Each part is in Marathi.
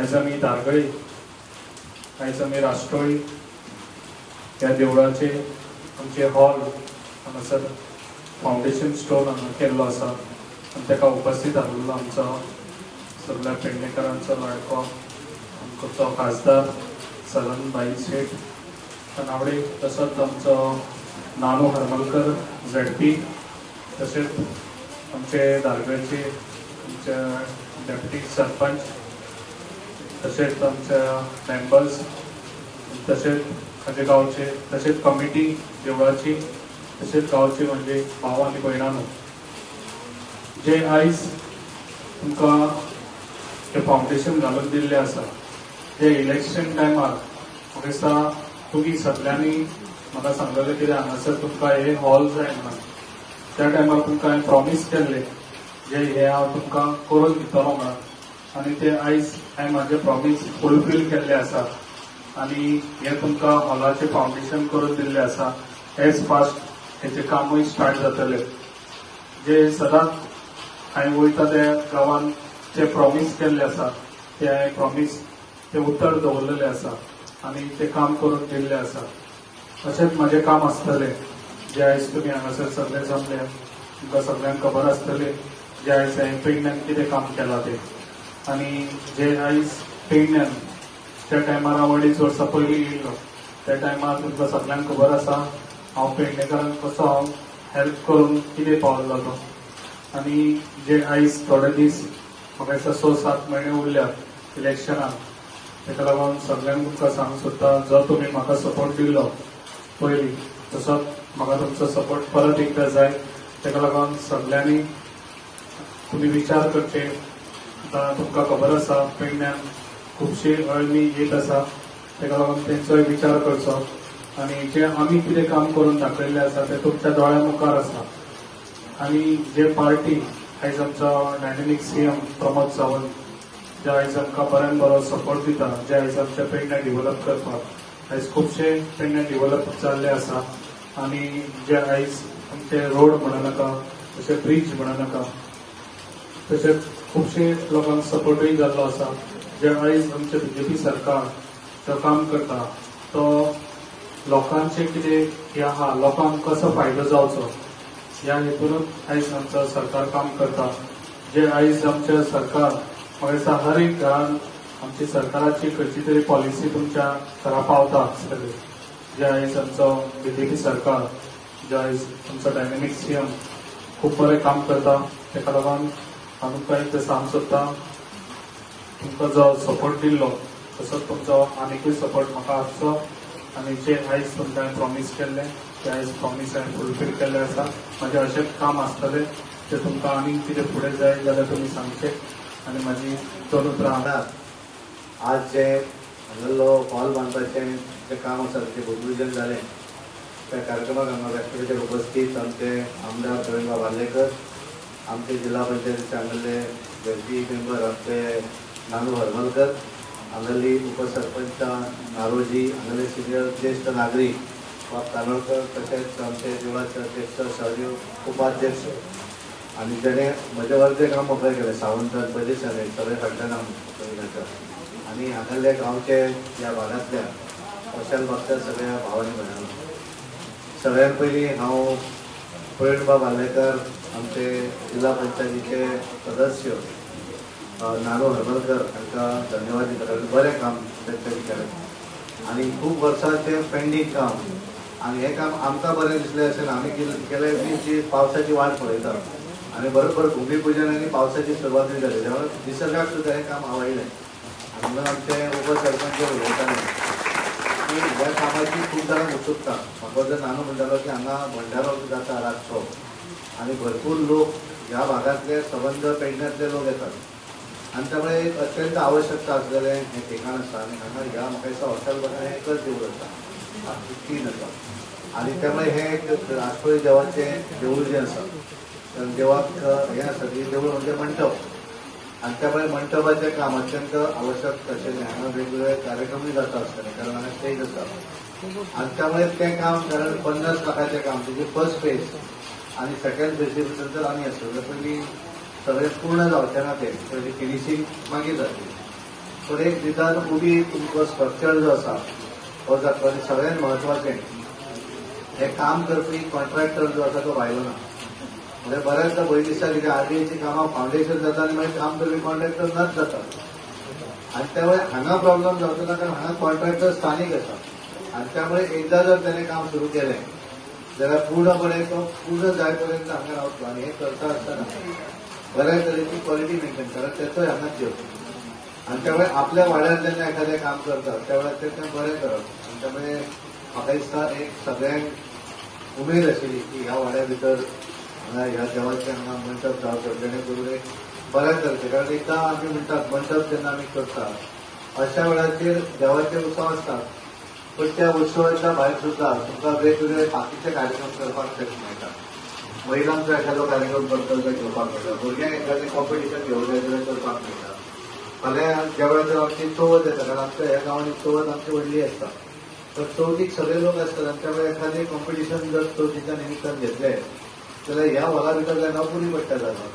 आयज आमी दारगळी आयज आमी राष्ट्रोळी ह्या देवळाचे आमचे हॉल हांगासर फाउंडेशन स्टोन हांगा केल्लो आसा आनी ताका उपस्थित आसलेलो आमचो सगळ्या पेडणेकरांचो लाडको आमचो खासदार सलनभाई शेट तनावडे, तसोच आमचो नानू हरमलकर झेडपी, तशेंच आमचे दारगळचे आमचे डेप्युटी सरपंच, तशेंच आमचे मेंबर्स, तशेंच माझे गांवचे, तशेंच कमिटी देवळाची, तशेंच गांवचे म्हणजे भाव आनी भयणांनो, जे आयज तुमकां हे फाउंडेशन घालून दिल्ले आसा, जे इलेक्शन टायमार म्हाका दिसता तुम्ही सगळ्यांनी म्हाका सांगलेलें कितें हांगासर तुमकां हे हॉल जाय म्हणून. त्या टायमार तुमकां हांवें प्रॉमिस केल्लें जे हे हांव तुमकां करून दितलो म्हणून, आनी ते आयज हांवें म्हाजें प्रॉमिस फुलफील केल्लें आसा आनी हे तुमकां हॉलाचें फाउंडेशन करून दिल्लें आसा. एज फास्ट हेचें कामूय स्टार्ट जातलें. जे सदांच हांवें वयता त्या गांवांत जे प्रॉमिस केल्लें आसा ते हांवें प्रॉमिस ते उतर दवरलेलें आसा आनी ते काम करून दिल्लें आसा. अशेंच म्हाजें काम आसतलें जे आयज तुमी हांगासर सगळे जमले. तुमकां सगळ्यांक खबर आसतलें जे आयज हांवें पेडण्यान कितें काम केलां तें, आनी जे आयज पेडण्यान त्या टायमार हांव 2.5 वर्सां पयलीं येयल्लो त्या टायमार तुमकां सगळ्यांक खबर आसा हांव पेडणेकारांक कसो हांव हेल्प करून कितें पावल्लो तो. आनी जे आयज थोडे दीस म्हाका दिसता 6-7 म्हयने उरल्यात इलेक्शनाक, ताका लागून सगळ्यांक तुमकां सांगूंक सोदता जो तुमी म्हाका सपोर्ट दिल्लो पयलीं तसोच म्हाका तुमचो सपोर्ट परत एकदां जाय. ताका लागून सगळ्यांनी तुमी विचार करचे. आतां तुमकां खबर आसा पेडण्यान खुबशी अळमी येत आसा, ताका लागून तेंचोय विचार करचो आनी जे आमी कितें काम करून दाखयल्लें आसा तें तुमच्या दोळ्या मुखार आसा. आनी जे पार्टी आयज आमचो डायनेमीक सीएम प्रमोद सावंत जे आयज आमकां बऱ्यान बरो सपोर्ट दिता, जे आयज आमच्या पेडण्या डिव्हलप करपाक आयज खुबशे पेडण्या डिव्हलप जाल्ले आसा आनी जे आयज आमचे रोड म्हणनाका, तशे ब्रिज म्हणनाका, तशेंच खुबशे लोकांक सपोर्टूय जाल्लो आसा. जे आयज आमचे बीजेपी सरकार जो काम करता तो लोकांचे कितें हे आहा, लोकांक कसो फायदो जावचो ह्या हेतूनच आयज आमचो सरकार काम करता. जे आयज आमचे सरकार म्हाका दिसता हर एक घरान आमची सरकाराची खंयची तरी पॉलिसी तुमच्या घरा पावता आसतली. जे आयज आमचो बीजेपी सरकार, जे आयज आमचो डायनेमीक सीएम खूब बरें काम करता. ताका लागून हांव तुमकां एक सांगूंक सोदता तुमकां जो सपोर्ट दिल्लो तसोच तुमचो आनीकूय सपोर्ट म्हाका आसचो आनी जे आयज तुमकां हांवें प्रॉमिस केल्लें ते आयज प्रॉमिस हांवें फुलफील केल्लें आसा. म्हाजें अशेंच काम आसतलें ते तुमकां आनीक कितें फुडें जाय जाल्यार तुमी सांगचें आनी म्हाजी दोन उतरां. आज जे हांगल्लो हॉल बांदपाचें जें काम आसा तें भुमिपूजन जालें. त्या कार्यक्रमाक हांगा व्यासपीठाचेर उपस्थित आमचे आमदार प्रवीण बार्लेकर, आमचे जिल्हा पंचायतीचे हांगल्ले झेडपी मेंबर आमचे नानू हरमलकर, हांगल्ली उपसरपंच नारोजी, हांगल्ले सिनियर ज्येष्ठ नागरीक वा कानोळकर, तशेंच आमचे देवळाचे अध्यक्ष सहयोग उपाध्यक्ष आनी जेणे म्हजे वर्दें काम म्हाका केलें सावंतान पयलीं सांगलें सगळे फाटल्यान हांव आनी हांगल्ले गांवचे ह्या भागांतल्या वशाल भागच्या सगळ्या भावांनी भयणांनो, सगळ्यात पयलीं हांव प्रवीण बार्लेकर आमचे जिल्हा पंचायतीचे सदस्य नानू हरमलकर हांकां धन्यवाद दिता. कारण बरें काम तेंच्यांनी केलें आनी खूब वर्सांचें पेंडींग काम आनी हें काम आमकां बरें दिसलें अशें आमी केलें ती पावसाची वाट पळयता आनी बरोबर भुमिपूजन आनी पावसाची सुरवातूय जाली तेन्ना निसर्गाक सुद्दां हें काम आवडलें. आनी म्हणून आमचे उपसरपंच उलयताले की ह्या कामाची खूब जाणांक उत्सुकता. म्हाका जर नानू म्हणटालो की हांगा भंडारो जाता रातचो आनी भरपूर लोक ह्या भागांतले संबंद पेडण्यांतले लोक येतात आनी त्यामुळे एक अत्यंत आवश्यकता असलेलें हें ठिकाण आसा. आनी हांगा ह्या म्हाका दिसता हॉस्टेल बद्दल एकच देवूळ आसा, 3 आसा आनी त्यामुळे हें एक राष्ट्रोळी देवाचें देवूळ जें आसा देवाक हें आसा की देवूळ म्हणजे मंडप आनी त्यामुळे मंडपाचें काम अत्यंत आवश्यक आशिल्लें. हांगा वेगवेगळे कार्यक्रमूय जाता आसतले कारण हांगा स्टेज आसा आनी त्यामुळे तें काम कारण 50 लाखाचें काम तेजी फर्स्ट फेज आनी सेकंड फेजी भितर जर आमी आसतले पयलीं सगळें पूर्ण जावचें ना तें पयलीं फिनिशींग मागीर जातली पण एक निदान उबी तुमचो स्ट्रक्चर जो आसा हो जातलो आनी सगळ्यांत म्हत्वाचें हे काम करपी कॉन्ट्रॅक्टर जो आसा तो भायलो ना. म्हणजे बऱ्याचदा भंय दिसता की आरडीएची कामां फावंडेशन जाता आनी मागीर काम करपी कॉन्ट्रॅक्टर नाच जाता आनी त्यामुळे हांगा प्रॉब्लेम जावचो ना कारण हांगा कॉन्ट्रॅक्टर स्थानीक आसा आनी त्यामुळे एकदा जर त्याने काम सुरू केलें जाल्यार पूर्णपणे तो पूर्ण जाय पर्यंत हांगा रावतलो आनी हे करता आसतना बऱ्या तरेची क्वॉलिटी मेंटेन करप त्याचोय हांगाच घेवप आनी त्यामुळे आपल्या वाड्यार जेन्ना एखादें काम करता त्या वेळार तें बरें करप आनी त्यामुळे म्हाका दिसता एक सगळ्यांक उमेद आशिल्ली की ह्या वाड्या भितर हांगा ह्या देवाचे हांगा मंडप जावचो जेणे करून एक बऱ्या तरेचे कारण एकदा आमी म्हणटात मंडप जेन्ना आमी करता अशा वेळाचेर देवाचे उत्सव आसतात पण त्या उत्सवाच्या भायर सुद्धा तुमकां वेगवेगळे बाकीचे कार्यक्रम करपाक मेळटा. महिलांचो एखादो कार्यक्रम करतलो तो घेवपाक मेळटा, भुरग्यांक एखादें कॉम्पिटिशन घेवंक जाय जाल्यार करपाक मेळटा. फाल्यां ज्या वेळाचेर आमची चवथ येता कारण आमच्या ह्या गांवांनी चवथ आमची व्हडली आसता तर चवथीक सगळे लोक आसतात आनी त्यामुळे एखादें कॉम्पिटिशन जर चवथीच्या निमित्तान घेतलें जाल्यार ह्या हॉला भितर जायना पुरी पडटा जाता.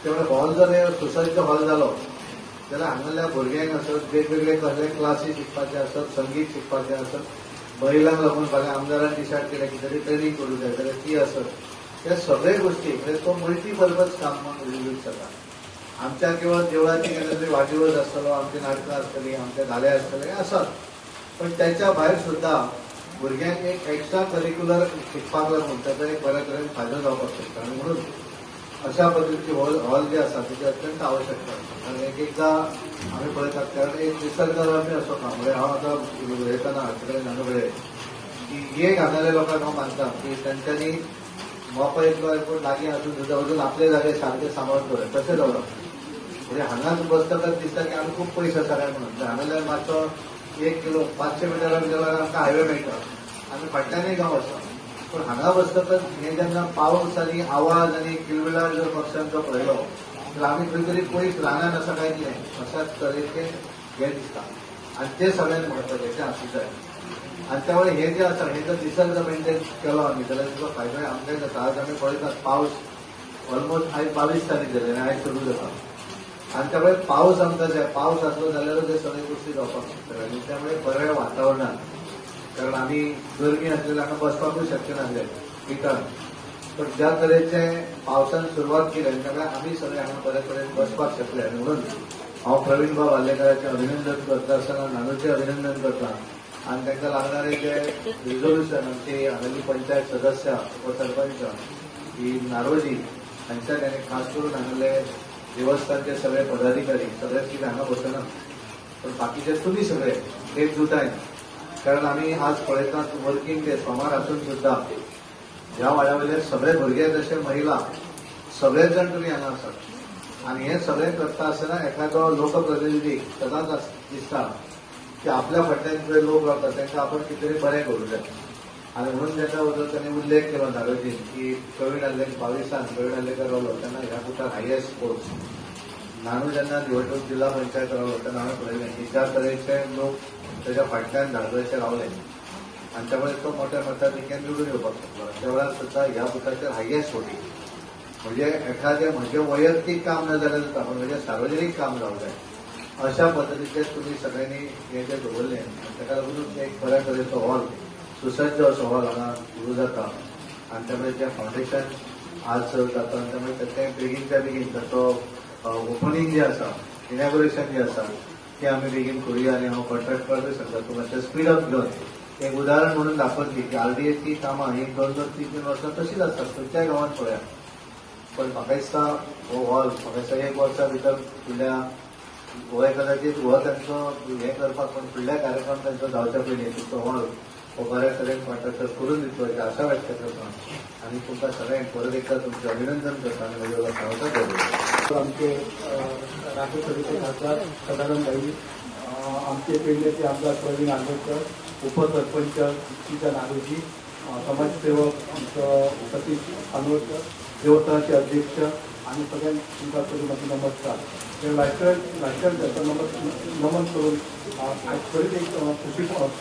त्यामुळे हॉल जर सोसायटीचो हॉल जालो जाल्यार हांगासरल्या भुरग्यांक आसत वेगवेगळे कसले क्लासीस शिकपाचे आसत, संगीत शिकपाचे आसत, महिलांक लागून फाल्यां आमदारान डिसायड केलें की तरी ट्रेनिंग करूंक जाय जाल्यार ती आसत हे सगळे गोष्टी म्हणजे तो मल्टीपर्पज काम यूज जाता. आमच्या केवळ देवळाची केन्ना तरी वाडदिवस आसतलो, आमची नाटकां आसतलीं, आमचे धाले आसतले आसात पण त्याच्या भायर सुद्धा भुरग्यांक एक एक्स्ट्रा करिक्युलर शिकपाक लागून त्याचा एक बऱ्या तरेन फायदो जावपाक शकता आणि म्हणून अशा पद्धतीचे हॉल जे आसा तेची अत्यंत आवश्यकता कारण एक एकदा आमी पळयतात कारण एक निसर्गरम्य असो काम म्हणजे हांव आतां उलयतना हाचे कडेन की एक हांगासरल्या लोकांक हांव मानता की तांच्यांनी मोपा इतलो एअरपोर्ट लागीं आसून सुद्दां अजून आपले जागे सारके सांबाळून दवरप तशें दवरप म्हणजे हांगाच बसतकच दिसता की आमी खूब पयस आसा काय म्हणून हांगासरल्यान मातसो 1 किलो 500 मिटरान गेल्यार आमकां हायवे मेळटा आनी फाटल्यानय गांव आसा पण हांगा बसतकच हे जेन्ना पावस आनी आवाज आनी किलबिलाट जर पक्षांचो पळयलो तर आमी खंय तरी पयस रानान आसा काय कितें अशाच तरेचे हे दिसता आनी ते सगळ्यांत म्हत्वाचें आसूंक जाय आनी त्यामुळे हे जे आसा हे जर निसर्ग मेंटेन केलो आमी जाल्यार ताचो फायदो आमकांय जाता. आज आमी पळयतात पावस ऑलमोस्ट आयज 22 तारीख जाली आनी आयज सुरू जाता आनी त्यामुळे पावस आमकां जाय पावस आसलो जाल्यारूच हे सगळे गोष्टी जावपाक शकता आनी त्यामुळे बऱ्या वातावरणान कारण आमी गरमी आसलेली हांगा बसपाकूच शक्य नासलें पिकान पण ज्या तरेचे पावसान सुरवात केली आनी त्यामुळे आमी सगळे हांगा बऱ्या तरेन बसपाक शकले आनी म्हणून हांव प्रवीण भाऊ वाल्लेकराचें अभिनंदन करता आसतना नानूचें अभिनंदन करता आनी तांकां लागणारे जे रिझोल्युशन आमची हांगाची पंचायत सदस्य उपसरपंच ही नारोजी हांच्या ताणें खास करून हांगासरले देवस्थानचे सगळे पदाधिकारी सगळेच कितें हांगा बसना पण बाकीचे तुमी सगळे एकजुटायन कारण आमी आज पळयतात वर्किंग डे सोमार आसून सुद्दां ह्या वाड्यावयले सगळे भुरगे जशे महिला सगळेच जाण तुमी हांगा आसात आनी हे सगळें करता आसतना एखादो लोकप्रतिनिधी सदांच दिसता की आपल्या फाटल्यान जे लोक रावतात तांकां आपण कितें तरी बरें करूंक जाय आनी म्हणून जेन्ना वचून ताणें उल्लेख केलो धारोजीन की प्रवीण आल्लेकर 22 प्रवीण आल्लेकर रावलो तेन्ना ह्या पुटार हायएस्ट पोस्ट नानू जेन्ना निवडणूक जिल्हा पंचायत रावलो तेन्ना हांवें पळयलें की ज्या तरेचे लोक त्याच्या फाटल्यान धारगळेचे रावले आनी त्यामुळे तो मोठ्या मताधिक्यान निवडून येवपाक शकलो त्या वेळार सुद्दां ह्या बुथाचेर हायएस्ट वोटींग म्हणजे एखादें म्हजें वैयक्तीक काम न जाल्यार जाता पण म्हजें सार्वजनीक काम जावंक जाय अशा पद्धतीचे तुम्ही सगळ्यांनी हे जे दवरले ताका लागून एक बऱ्या तरेचो हॉल सुसज्ज असो हॉल हांगा सुरू जाता आनी त्यामुळे जे फाउंडेशन आज जाता आनी त्यामुळे तें बेगीनच्या बेगीन ताचो ओपनिंग जे आसा इनॉग्रेशन जे आसा ते आमी बेगीन करूया आनी हांव कॉन्ट्रॅक्टराकूय सांगता तूं मातशें स्पीड अप घेवन एक उदाहरण म्हणून दाखयतली की आरडीएची कामां ही 2-3 वर्सां तशीच आसतात खंयच्याय गांवांत पळया पण म्हाका दिसता हो हॉल म्हाका दिसता 1 वर्सा भितर फुडल्या हो कदाचित हो तांचो हें करपाक पण फुडल्या कार्यक्रम तांचो जावच्या पयलीं तुमचो हॉल हो बऱ्या तरेन कॉन्ट्रॅक्टर करून दितलो अशी आशा व्यक्त करता आनी तुमकां सगळ्यांक परत एकदा तुमचें अभिनंदन करता आनी म्हज्या स्वागत करता. आमचे राज्यसभेचे खासदार सदानंद भाई आमचे पेडणेचे आमदार प्रवीण आंबेडकर उपसरपंच सीता नारोजी समाजसेवक आमचं सतीश खानोळकर देवस्थानाचे अध्यक्ष आणि सगळ्यांना तुमचा माझे नमस्कार. लायटर नमन करून आज परत एक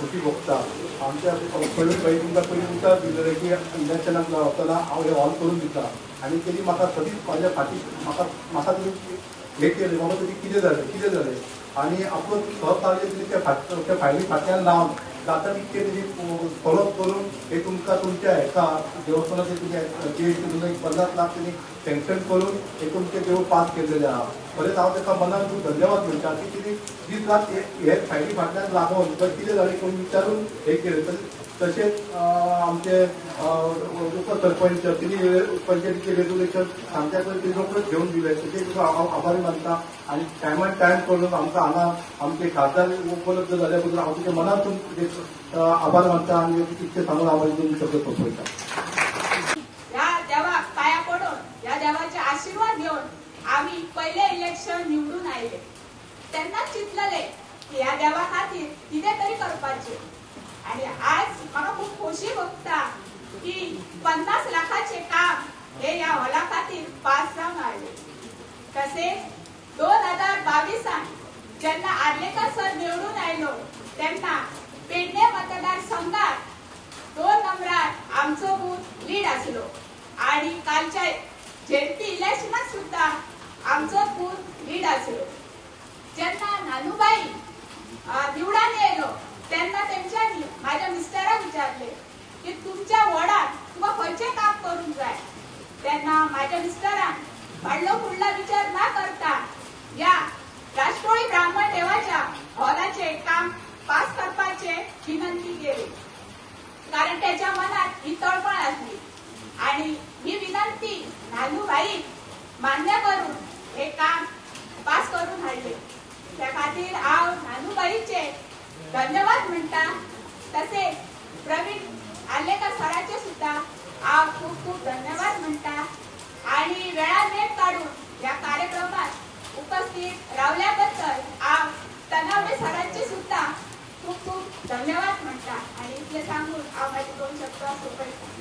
खुशी भोगता आमच्या प्रवीण भाई तुमकां पयलीं उतर दिलें की इलेक्शनाक वतना हांव हे हॉल करून दिता आनी तेणी म्हाका सदींच म्हाज्या फाटी म्हाका तुमी हे केलें म्हाका तुमी कितें जालें आणि आपण सहकार्य त्या फायली खात्यान लावन जाता तितके तेजी फॉलोअप करून हे तुमकां तुमच्या हेका देवस्थानाचे तुमचे तुमकां 50 लाख त्यांनी सँक्शन करून हे तुमचे देव पास केलेले आहा. खरेंच हांव ताका मनान खूब धन्यवाद म्हणटा की तिने दीस रात हे फायली फाटल्यान लागून जर कितें जालें कोण विचारून हे केलें. तशेंच आमचे उपसरपंच तिने पंचायतीचे रेग्युलेशन सांगता ते रोखडेच घेवन दिले तशें तुका हांव आभारी मानता. आणि टायमान टायम करून आमकां हांगा आमचे खासदार उपलब्ध जाल्या बद्दल हांव तुजे मनातून आभार मानता आणि तितके सांगून हांव तुमचे शब्द सोंपयता. या देवाक पाया पडून या देवाचे आशीर्वाद घेऊन आम्ही पहिले इलेक्शन निवडून आयले. तेन्नाच चिंतलेले की या देवा खातीर कितें तरी करपाचे. आणि आज म्हाका खूप खोशी भोगता की 50 लाखाचे काम हे या हॉला खातीर पास जावन आयले. तसेच 2022 जेन्ना आर्लेकर सर निवडून आयलो तेन्ना पेडणे मतदारसंघात 2 नंबरार आमचो बूथ लीड आसलो आणि कालच्या झेडपी इलेक्शनात सुद्धा आमचो बूथ लीड आसलो. जेन्ना नानूबाई निवडान येयलो तेन्ना तेंच्यांनी माझ्या मिस्टराक विचारले की तुमच्या वॉर्डात तुका खंयचें काम करूंक जाय. तेन्ना माझ्या मिस्टरान फाडलो फुडला विचार ना करता या राष्ट्रोळी ब्राह्मण देवाच्या हॉलाचे काम पास करपाचे विनंती केली. कारण त्याच्या मनात ही तळमळ आसली आणि ही विनंती नानूबाई मान्य करून हे काम पास करून हाडले. त्या खातीर हांव नानूबाईचे धन्यवाद म्हणटा. तसेच प्रवीण आर्लेकर सराचे सुद्धा हांव खूप खूप धन्यवाद म्हणटा. आणि वेळार वेळ काढून या कार्यक्रमात उपस्थित रावल्याबद्दल हांव तनावडे सरांचे सुद्धा खूप खूप धन्यवाद म्हणटा. आणि इतले सांगून हांव माझे 2 शब्द सोंपयता.